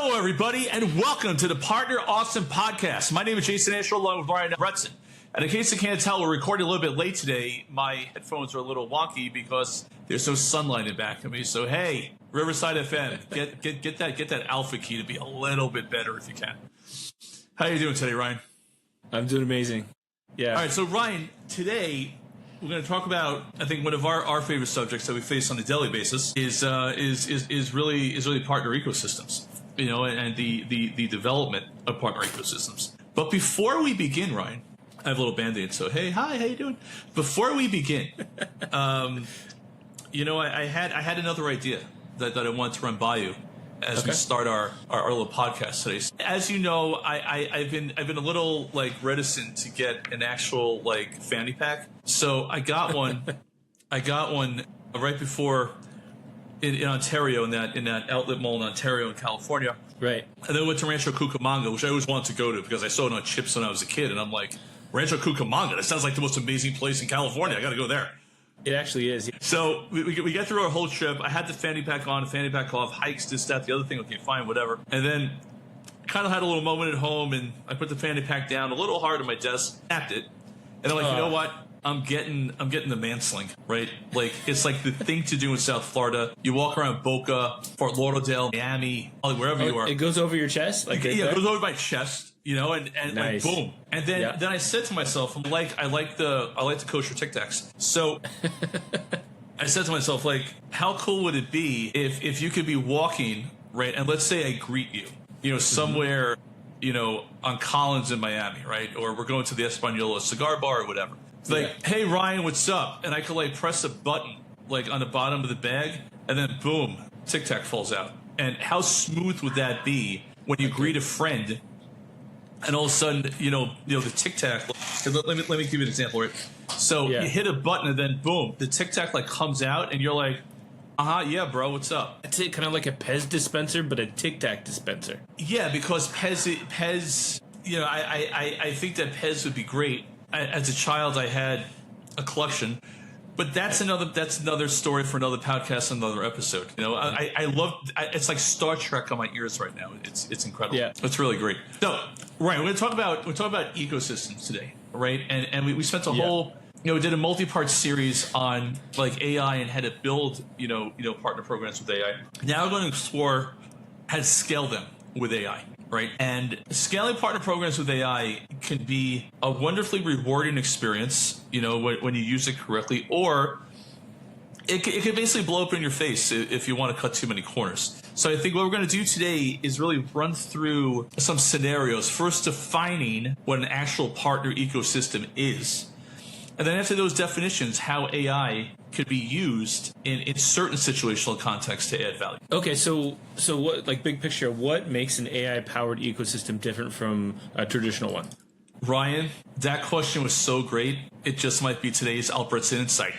Hello, everybody, and welcome to the Partner Awesome Podcast. My name is Jason Asher, along with Ryan Albretsen. And in case you can't tell, we're recording a little bit late today. My headphones are a little wonky because there's no sunlight in back of me. So, hey, Riverside FM, get that alpha key to be a little bit better if you can. How are you doing today, Ryan? I'm doing amazing. Yeah. All right, so Ryan, today we're going to talk about, I think, one of our favorite subjects that we face on a daily basis is really partner ecosystems. You know, and the development of partner ecosystems. But before we begin, Ryan, I have a little Band-Aid, so hey, hi, how you doing? Before we begin, you know, I had another idea that I wanted to run by you as we start our little podcast today. As you know, I've been a little reticent to get an actual fanny pack, so I got one. I got one right before. In Ontario, in that outlet mall in Ontario in California. Right. And then went to Rancho Cucamonga, which I always wanted to go to because I saw it on chips when I was a kid. And I'm like, Rancho Cucamonga, that sounds like the most amazing place in California. I got to go there. It actually is. So we got through our whole trip. I had the fanny pack on, the fanny pack off, hikes, this, that, the other thing. Okay, fine, whatever. And then kind of had a little moment at home, and I put the fanny pack down a little hard on my desk, tapped it. And I'm like, you know what? I'm getting the man sling, right? Like, it's like the thing to do in South Florida. You walk around Boca, Fort Lauderdale, Miami, wherever you are. It goes over your chest? It goes over my chest, you know, and nice. Boom. And then I said to myself, I like the kosher Tic Tacs. So I said to myself, how cool would it be if you could be walking, right? And let's say I greet you, you know, somewhere, you know, on Collins in Miami, right? Or we're going to the Española cigar bar or whatever. Hey, Ryan, what's up? And I could press a button on the bottom of the bag, and then boom, Tic Tac falls out. And how smooth would that be when you greet a friend, and all of a sudden, you know the Tic Tac. Let me give you an example, right? So you hit a button, and then boom, the Tic Tac comes out, and you're like, yeah, bro, what's up? It's kind of like a Pez dispenser, but a Tic Tac dispenser. Yeah, because Pez, you know, I think that Pez would be great. As a child, I had a collection, but that's another story for another podcast, another episode. You know, I love it's like Star Trek on my ears right now. It's incredible. Yeah, it's really great. So, right, we're going to talk about ecosystems today, right? And we spent a whole, you know, we did a multi-part series on AI and how to build you know partner programs with AI. Now we're going to explore how to scale them with AI. Right. And scaling partner programs with AI can be a wonderfully rewarding experience, you know, when you use it correctly, or it can basically blow up in your face if you want to cut too many corners. So I think what we're going to do today is really run through some scenarios, first defining what an actual partner ecosystem is. And then after those definitions, how AI could be used in certain situational contexts to add value. Okay, so what, big picture, what makes an AI-powered ecosystem different from a traditional one? Ryan, that question was so great, it just might be today's Albretsen Insight.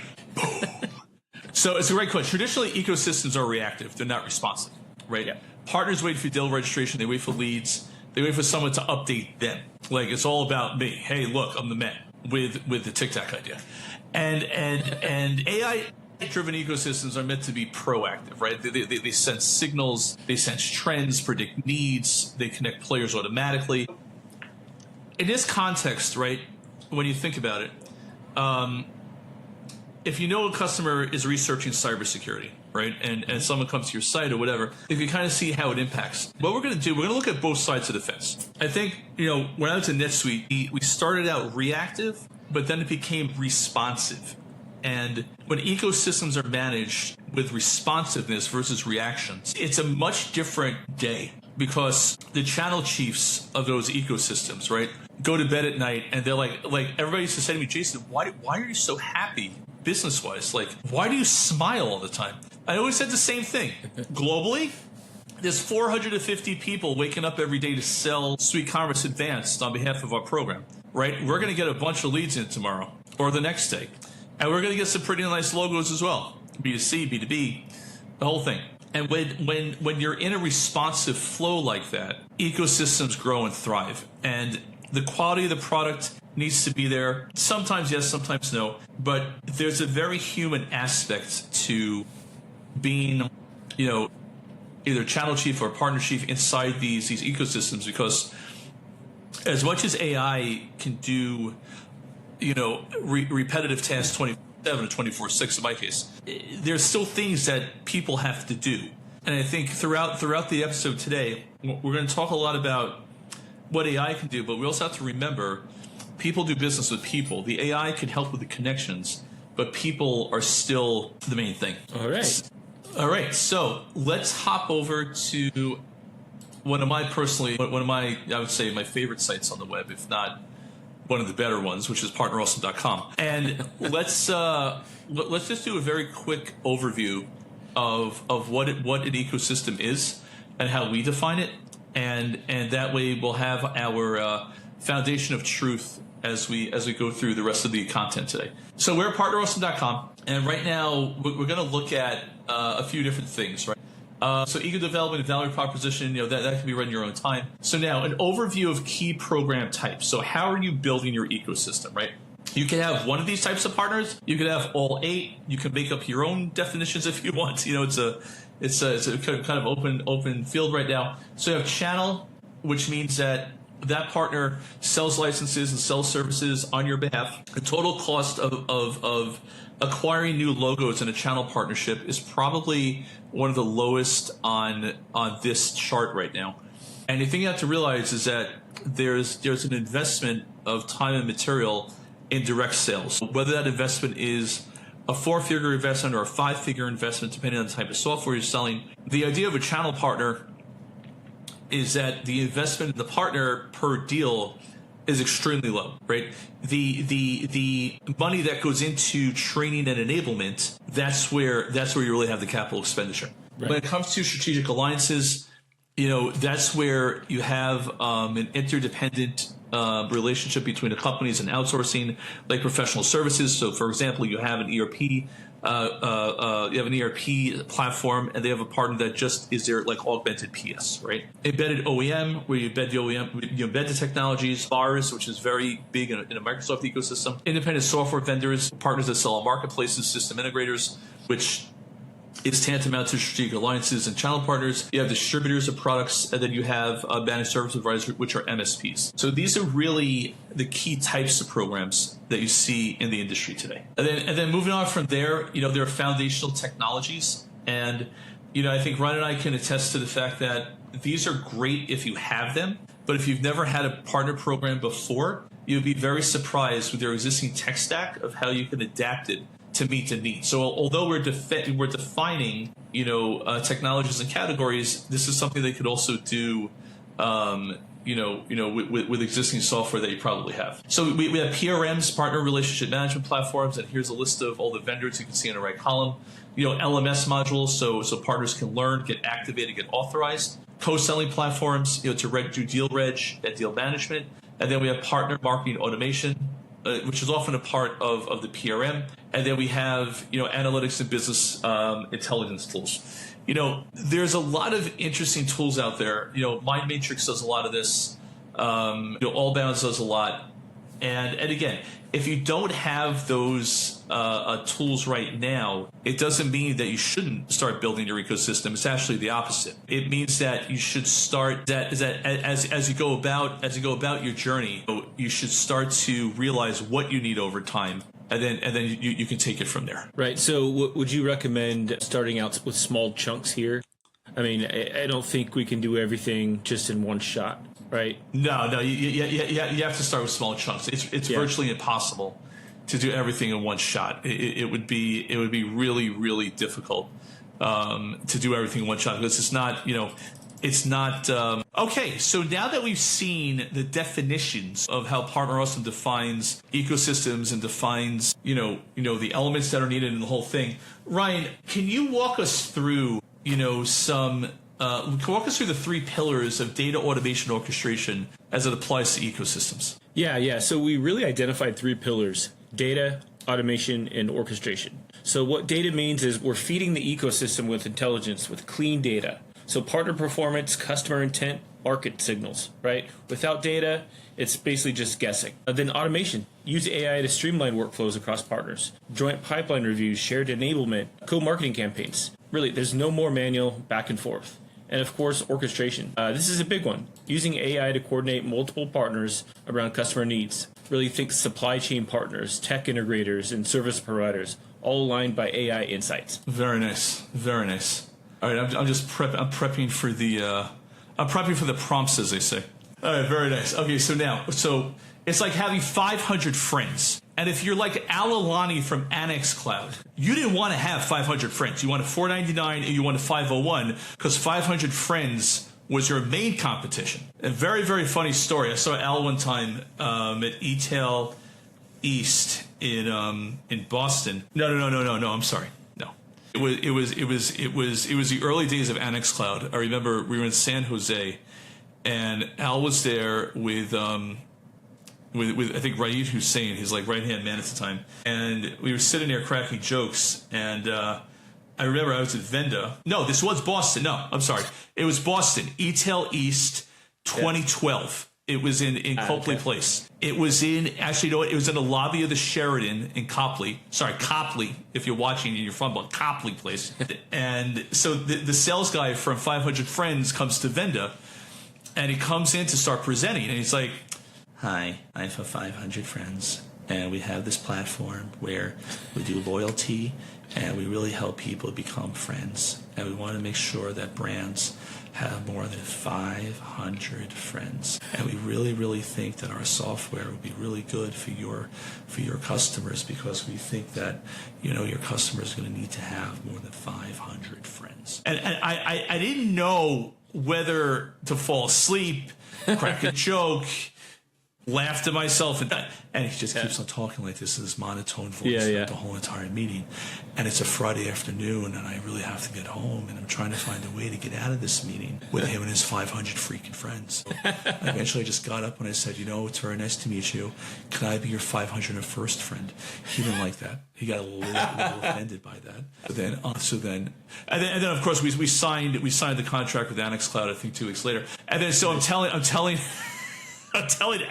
So it's a great question. Traditionally, ecosystems are reactive. They're not responsive, right? Yeah. Partners wait for deal registration. They wait for leads. They wait for someone to update them. It's all about me. Hey, look, I'm the man. With the Tic Tac idea, and AI-driven ecosystems are meant to be proactive, right? They sense signals, they sense trends, predict needs, they connect players automatically. In this context, right, when you think about it, if you know a customer is researching cybersecurity, right, and someone comes to your site or whatever, if you kind of see how it impacts, what we're going to do, we're going to look at both sides of the fence. I think, you know, when I went to NetSuite, we started out reactive, but then it became responsive. And when ecosystems are managed with responsiveness versus reactions, it's a much different day because the channel chiefs of those ecosystems, right, go to bed at night and they're like everybody used to say to me, Jason, why are you so happy business-wise? Why do you smile all the time? I always said the same thing. Globally, there's 450 people waking up every day to sell Suite Commerce Advanced on behalf of our program, right? We're going to get a bunch of leads in tomorrow or the next day. And we're going to get some pretty nice logos as well. B2C, B2B, the whole thing. And when you're in a responsive flow like that, ecosystems grow and thrive. And the quality of the product needs to be there. Sometimes yes, sometimes no. But there's a very human aspect to being, you know, either channel chief or partner chief inside these ecosystems, because as much as AI can do, repetitive tasks 24/7 or 24/6 in my case, there's still things that people have to do. And I think throughout the episode today, we're going to talk a lot about what AI can do, but we also have to remember people do business with people. The AI can help with the connections, but people are still the main thing. All right. So let's hop over to one of my, I would say, my favorite sites on the web, if not one of the better ones, which is partnerawesome.com. And let's just do a very quick overview of what an ecosystem is and how we define it, and that way we'll have our foundation of truth as we go through the rest of the content today. So we're at partnerawesome.com, and right now we're going to look at a few different things, right? So ego development and value proposition, that can be read in your own time. So now an overview of key program types. So how are you building your ecosystem, right? You can have one of these types of partners. You can have all 8. You can make up your own definitions if you want. It's a kind of open field right now. So you have channel, which means that partner sells licenses and sells services on your behalf. The total cost of acquiring new logos in a channel partnership is probably one of the lowest on this chart right now. And the thing you have to realize is that there's an investment of time and material in direct sales. Whether that investment is a 4-figure investment or a 5-figure investment, depending on the type of software you're selling, the idea of a channel partner is that the investment in the partner per deal is extremely low, right? The money that goes into training and enablement, that's where you really have the capital expenditure. Right. When it comes to strategic alliances, that's where you have an interdependent relationship between the companies and outsourcing, like professional services. So, for example, you have an ERP. You have an ERP platform, and they have a partner that just is their augmented PS, right? Embedded OEM, where you embed the OEM, you embed the technologies. VARs, which is very big in a Microsoft ecosystem. Independent software vendors, partners that sell on marketplaces, system integrators, which is tantamount to strategic alliances and channel partners. You have distributors of products, and then you have managed service providers, which are MSPs. So these are really the key types of programs that you see in the industry today. And then moving on from there, there are foundational technologies. And, I think Ryan and I can attest to the fact that these are great if you have them. But if you've never had a partner program before, you'd be very surprised with their existing tech stack of how you can adapt it to meet the needs. So although we're defining, technologies and categories, this is something they could also do, with existing software that you probably have. So we have PRMs, partner relationship management platforms, and here's a list of all the vendors you can see in the right column. LMS modules, so partners can learn, get activated, get authorized. Co-selling platforms, to do deal reg and deal management. And then we have partner marketing automation, which is often a part of the PRM. And then we have, analytics and business intelligence tools. There's a lot of interesting tools out there. Mind Matrix does a lot of this. Allbounds does a lot. And again, if you don't have those tools right now, it doesn't mean that you shouldn't start building your ecosystem. It's actually the opposite. It means that you should start that as you go about your journey, you should start to realize what you need over time. And then you can take it from there. Right. So would you recommend starting out with small chunks here? I mean, I don't think we can do everything just in one shot, right? No. You have to start with small chunks. It's virtually impossible to do everything in one shot. It would be really, really difficult to do everything in one shot, because it's not, it's not. Okay, so now that we've seen the definitions of how Partner Awesome defines ecosystems and defines, the elements that are needed in the whole thing, Ryan, can you walk us through, walk us through the 3 pillars of data automation orchestration as it applies to ecosystems? Yeah. So we really identified 3 pillars: data, automation, and orchestration. So what data means is we're feeding the ecosystem with intelligence, with clean data. So partner performance, customer intent, market signals, right? Without data, it's basically just guessing. Then automation. Use AI to streamline workflows across partners. Joint pipeline reviews, shared enablement, co-marketing campaigns. Really, there's no more manual back and forth. And of course, orchestration. This is a big one. Using AI to coordinate multiple partners around customer needs. Really think supply chain partners, tech integrators, and service providers, all aligned by AI insights. Very nice. Very nice. All right, I'm prepping for the prompts, as they say. All right, very nice. Okay, so it's like having 500 friends. And if you're like Alalani from Annex Cloud, you didn't want to have 500 friends. You wanted 499 and you wanted 501 because 500 friends was your main competition. A very, very funny story. I saw Al one time at eTail East in Boston. No. I'm sorry. No, it was the early days of Annex Cloud. I remember we were in San Jose, and Al was there with I think Raid Hussein, his like right hand man at the time, and we were sitting there cracking jokes. And I remember I was at Venda. No, this was Boston. No, I'm sorry, it was Boston. eTail East, 2012. It was in Copley Place. It was in, actually, you know what? It was in the lobby of the Sheraton in Copley. Sorry, Copley, if you're watching and you're from Copley Place. And so the sales guy from 500 Friends comes to Venda, and he comes in to start presenting, and he's like, "Hi, I'm from 500 Friends, and we have this platform where we do loyalty, and we really help people become friends. And we want to make sure that brands have more than 500 friends. And we really, really think that our software would be really good for your customers, because we think that, you know, your customers are going to need to have more than 500 friends." And I didn't know whether to fall asleep, crack a joke, laugh to myself, and he just keeps on talking like this in this monotone voice the whole entire meeting. And it's a Friday afternoon, and I really have to get home, and I'm trying to find a way to get out of this meeting with him and his 500 freaking friends. So eventually I just got up and I said, "You know, it's very nice to meet you. Can I be your 501st friend?" He didn't like that. He got a little offended by that. But then, and then of course we signed the contract with Annex Cloud, I think 2 weeks later. And then so I'm telling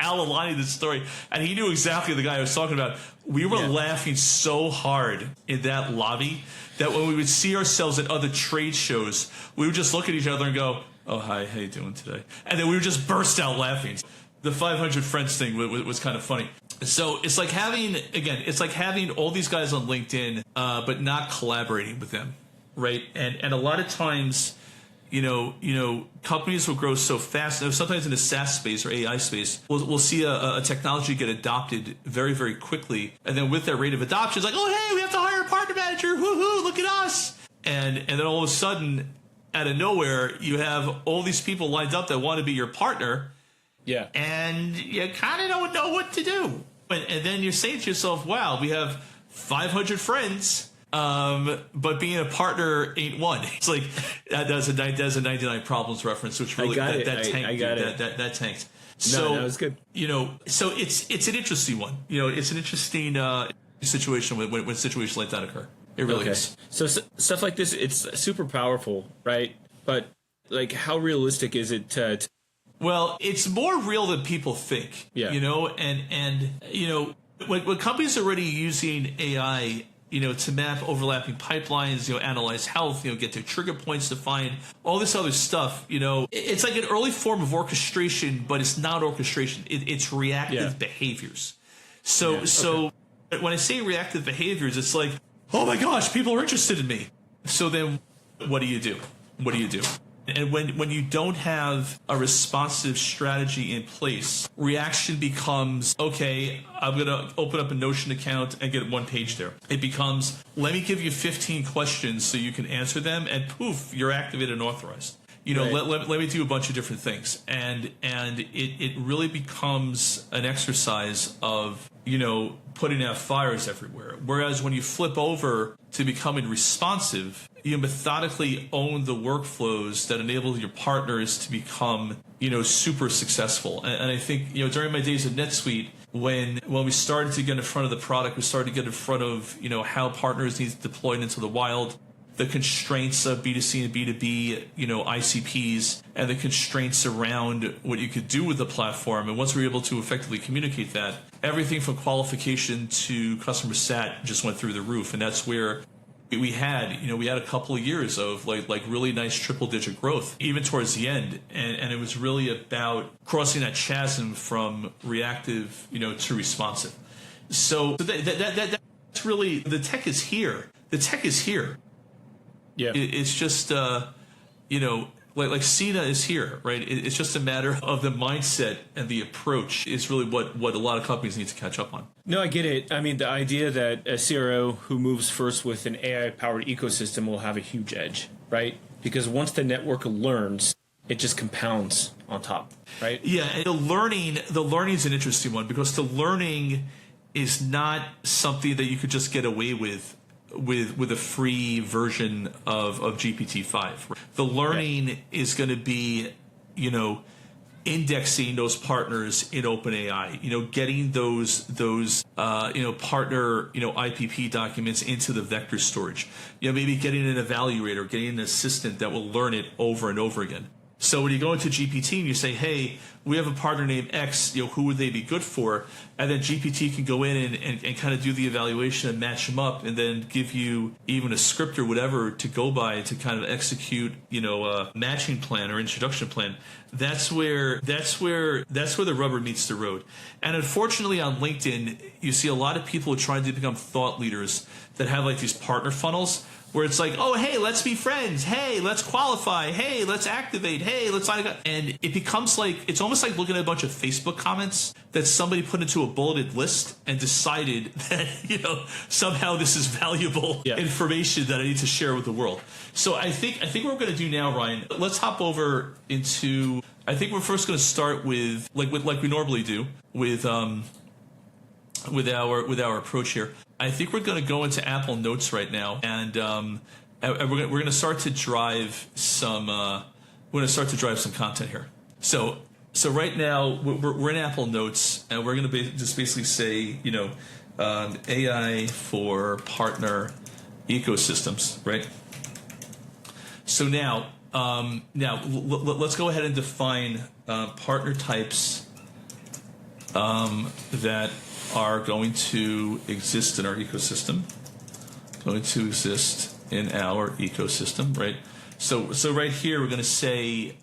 Al Alani this story, and he knew exactly the guy I was talking about. We were laughing so hard in that lobby that when we would see ourselves at other trade shows, we would just look at each other and go, "Oh, hi, how you doing today?" And then we would just burst out laughing. The 500 Friends thing was kind of funny. So it's like having all these guys on LinkedIn, but not collaborating with them, right? And a lot of times, you know, companies will grow so fast. Sometimes in the SaaS space or AI space, we'll see a technology get adopted very, very quickly, and then with that rate of adoption, it's like, "Oh, hey, we have to hire a partner manager. Woohoo! Look at us!" And then all of a sudden, out of nowhere, you have all these people lined up that want to be your partner. Yeah, and you kind of don't know what to do. And then you're saying to yourself, "Wow, we have 500 friends." But being a partner ain't one. It's like that's a 99 Problems reference, which really that tanked. That tanked. So that was good. You know, so it's an interesting one. You know, it's an interesting situation when situations like that occur. It really is. So stuff like this, it's super powerful, right? But like, how realistic is it? Well, it's more real than people think. Yeah. You know, and you know, when companies are already using AI, you know, to map overlapping pipelines, you know, analyze health, you know, get to trigger points to find all this other stuff, you know, it's like an early form of orchestration, but it's not orchestration. It's reactive behaviors. So when I say reactive behaviors, it's like, "Oh my gosh, people are interested in me." So then what do you do? What do you do? And when you don't have a responsive strategy in place, reaction becomes, "Okay, I'm going to open up a Notion account and get one page there." It becomes, "Let me give you 15 questions so you can answer them," and poof, you're activated and authorized. You know, let me do a bunch of different things. And it really becomes an exercise of, you know, putting out fires everywhere. Whereas when you flip over to becoming responsive, you methodically own the workflows that enable your partners to become, you know, super successful. And I think, you know, during my days at NetSuite, when we started to get in front of the product, we started to get in front of, you know, how partners need to deploy it into the wild, the constraints of B2C and B2B, you know, ICPs, and the constraints around what you could do with the platform. And once we were able to effectively communicate that, everything from qualification to customer sat just went through the roof. And that's where we had a couple of years of like really nice triple digit growth even towards the end, and it was really about crossing that chasm from reactive to responsive. So that's really, the tech is here. Yeah. It's just like Cena is here, right? It's just a matter of the mindset, and the approach is really what a lot of companies need to catch up on. No, I get it. I mean, the idea that a CRO who moves first with an AI-powered ecosystem will have a huge edge, right? Because once the network learns, it just compounds on top, right? Yeah, and the learning is an interesting one, because the learning is not something that you could just get away with a free version of GPT-5. The learning is going to be, indexing those partners in OpenAI, getting those partner, IPP documents into the vector storage, maybe getting an evaluator, getting an assistant that will learn it over and over again. So when you go into GPT and you say, hey, we have a partner named X, who would they be good for? And then GPT can go in and kind of do the evaluation and match them up, and then give you even a script or whatever to go by to kind of execute, a matching plan or introduction plan. That's where the rubber meets the road. And unfortunately on LinkedIn, you see a lot of people trying to become thought leaders that have like these partner funnels, where it's like, oh, hey, let's be friends. Hey, let's qualify. Hey, let's activate. Hey, let's... And it becomes like, it's almost like looking at a bunch of Facebook comments that somebody put into a bulleted list and decided that, somehow this is valuable information that I need to share with the world. So I think what we're going to do now, Ryan, let's hop over into... I think we're first going to start with like we normally do, with our approach here. I think we're going to go into Apple Notes right now, and we're going to start to drive some. We're going to start to drive some content here. So right now we're in Apple Notes, and we're going to just basically say, AI for partner ecosystems, right? So now let's go ahead and define partner types that are going to exist in our ecosystem. Right? So right here we're going to say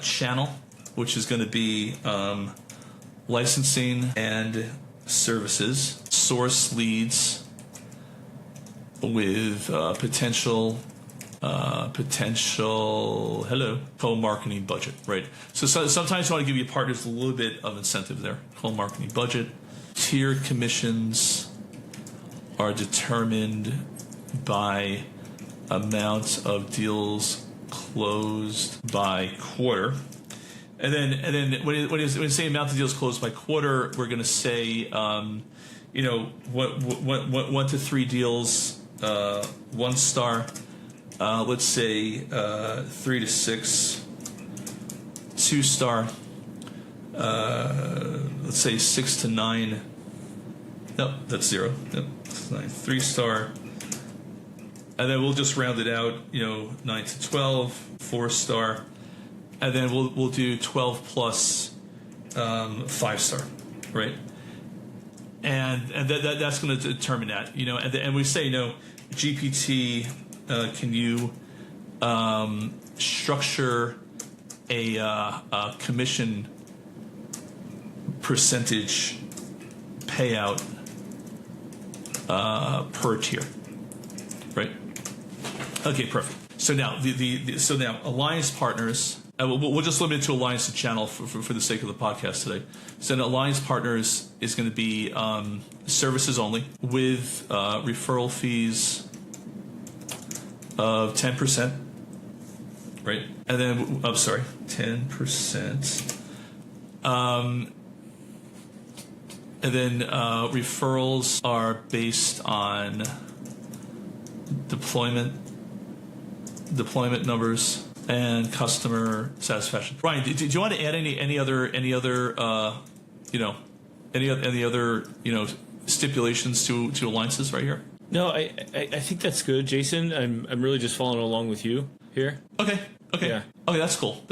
channel, which is going to be licensing and services, source leads with potential co-marketing budget, right? So sometimes you want to give your partners a little bit of incentive there. Co-marketing budget. Tiered commissions are determined by amount of deals closed by quarter. And then when you say amount of deals closed by quarter, we're going to say, 1 to 3 deals, 1 star. Let's say 3 to 6, 2 star. Let's say 6 to 9. No, that's 0. No, 9. 3 star. And then we'll just round it out. 9 to 12, 4 star. And then we'll do 12 plus 5 star, right? And that's going to determine that. And we say, GPT. Can you structure a commission percentage payout per tier, right? Okay, perfect. So now so now alliance partners. We'll just limit it to alliance to channel for the sake of the podcast today. So now alliance partners is going to be services only with referral fees of 10%, right? And then, 10%. And then referrals are based on deployment numbers and customer satisfaction. Ryan, do you want to add any other stipulations to alliances right here? No, I think that's good, Jason. I'm really just following along with you here. Okay. Yeah. Okay, that's cool.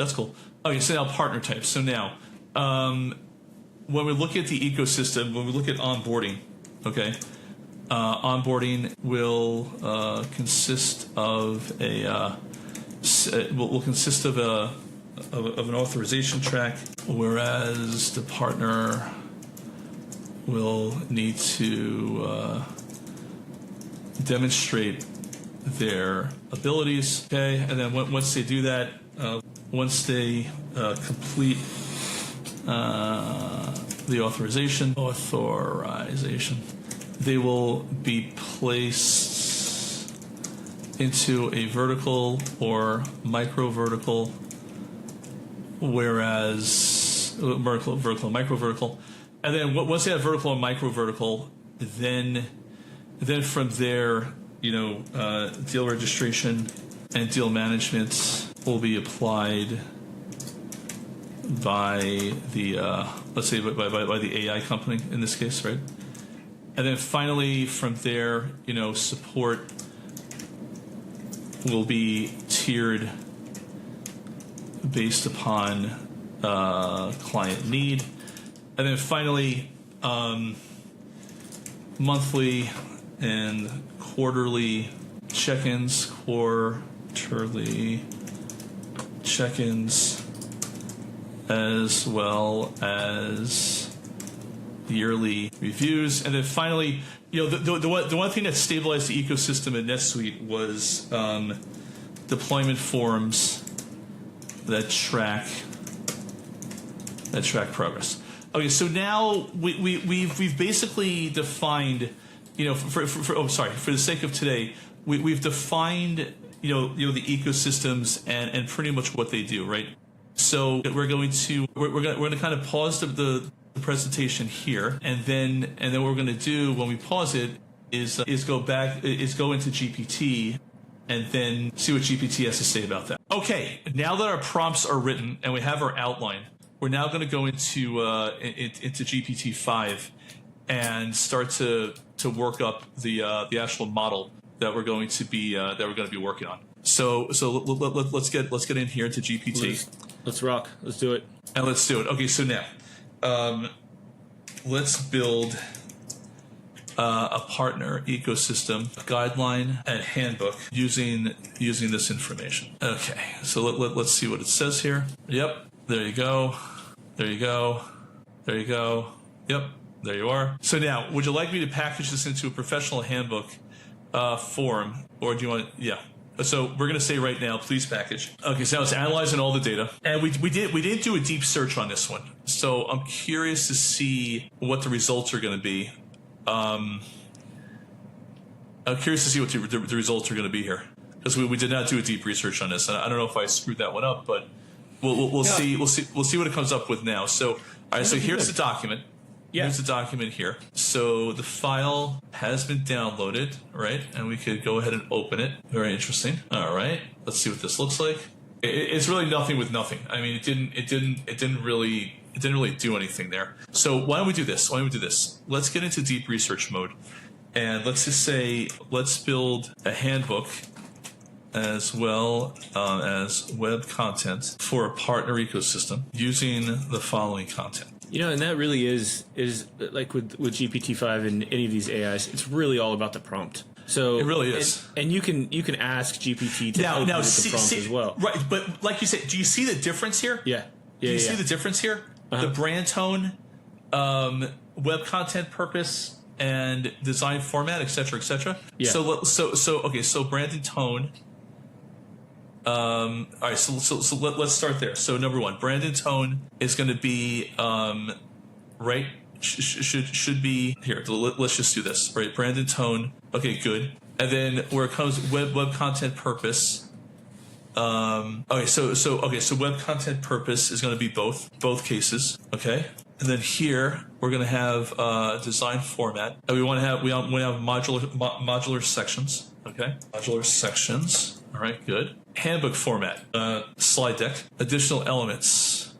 Okay, so now partner types. So now, when we look at the ecosystem, when we look at onboarding, okay, Onboarding will consist of an authorization track, whereas the partner will need to demonstrate their abilities. Okay, and then once they do that, once they complete the authorization, they will be placed into a vertical or micro vertical, whereas vertical, micro vertical, and then once they have vertical and micro vertical, then from there, deal registration and deal management will be applied by the let's say by the AI company in this case, right? And then finally, from there, support will be tiered based upon client need. And then finally, monthly and quarterly check-ins, as well as yearly reviews. And then finally, the one thing that stabilized the ecosystem in NetSuite was deployment forums that track progress. Okay, so now we've basically defined, for the sake of today, we've defined the ecosystems and pretty much what they do, right? So we're going to kind of pause the presentation here, and then what we're going to do when we pause it is go into GPT and then see what GPT has to say about that. Okay, now that our prompts are written and we have our outline, we're now going to go into GPT-5 and start to work up the actual model that we're going to be working on. So let's get in here into GPT. Let's rock. Let's do it. And let's do it. Okay, so now let's build a partner ecosystem guideline and handbook using this information. Okay, so let's see what it says here. Yep, there you go. There you go. There you go. Yep, there you are. So now, would you like me to package this into a professional handbook form, or do you want? Yeah. So we're going to say right now, please package. Okay, so now it's analyzing all the data, and we didn't do a deep search on this one. So I'm curious to see what the results are going to be. I'm curious to see what the results are going to be here, because we did not do a deep research on this, and I don't know if I screwed that one up, but we'll see what it comes up with now. So all right, so here's the document. Yeah. Here's the document here. So the file has been downloaded, right? And we could go ahead and open it. Very interesting. All right, let's see what this looks like. It's really nothing with nothing. I mean, it didn't really do anything there. So why don't we do this? Let's get into deep research mode, and let's just say let's build a handbook as well as web content for a partner ecosystem using the following content. And that really is like with GPT-5 and any of these AIs, it's really all about the prompt. So it really is, and you can ask GPT to help you with the prompt as well. Right, but like you said, do you see the difference here? Yeah. Do you see the difference here? The brand tone, web content purpose, and design format, etc., etc. Yeah. So brand and tone. All right, so let's start there. So number one, brand and tone is going to be right. Should be here. Let's just do this. Right, brand and tone. Okay, good. And then where it comes web content purpose. Okay, so web content purpose is going to be both cases. Okay, and then here we're going to have design format. And we want to have modular sections. Okay, modular sections. All right, good. Handbook format, slide deck, additional elements,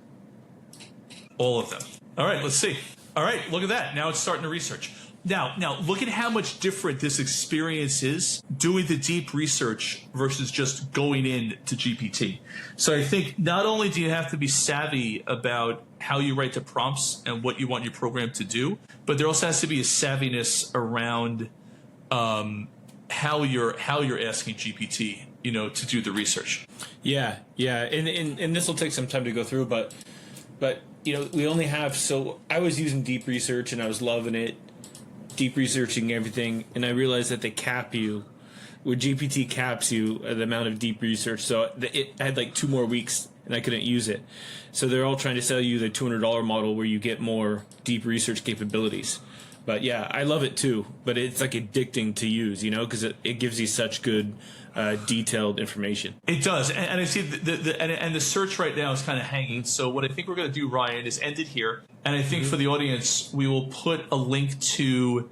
all of them. All right, let's see. All right, look at that. Now it's starting to research. Now look at how much different this experience is doing the deep research versus just going in to GPT. So I think not only do you have to be savvy about how you write the prompts and what you want your program to do, but there also has to be a savviness around how you're asking GPT, to do the research. Yeah, and this will take some time to go through, but we only have, so I was using deep research and I was loving it, deep researching everything, and I realized that they cap you. Where GPT caps you the amount of deep research, so I had like 2 more weeks and I couldn't use it. So they're all trying to sell you the $200 model where you get more deep research capabilities. But yeah, I love it too. But it's like addicting to use, because it gives you such good, detailed information. It does, and I see the search right now is kind of hanging. So what I think we're going to do, Ryan, is end it here. And I think for the audience, we will put a link to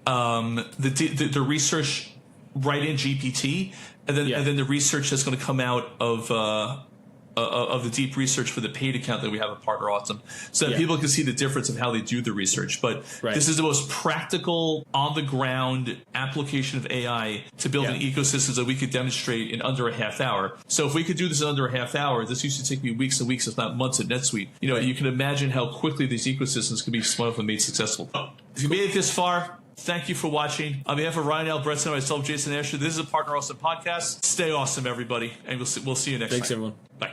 the research right in GPT, and then the research that's going to come out of the deep research for the paid account that we have at Partner Awesome, so that people can see the difference of how they do the research. But this is the most practical, on-the-ground application of AI to build an ecosystem that we could demonstrate in under a half hour. So if we could do this in under a half hour, this used to take me weeks and weeks, if not months, at NetSuite. You can imagine how quickly these ecosystems can be spun up and made successful. If you made it this far, thank you for watching. On behalf of Ryan Albretsen and myself, Jason Asher, this is a Partner Awesome podcast. Stay awesome, everybody, and we'll see you next time. Thanks, everyone. Bye.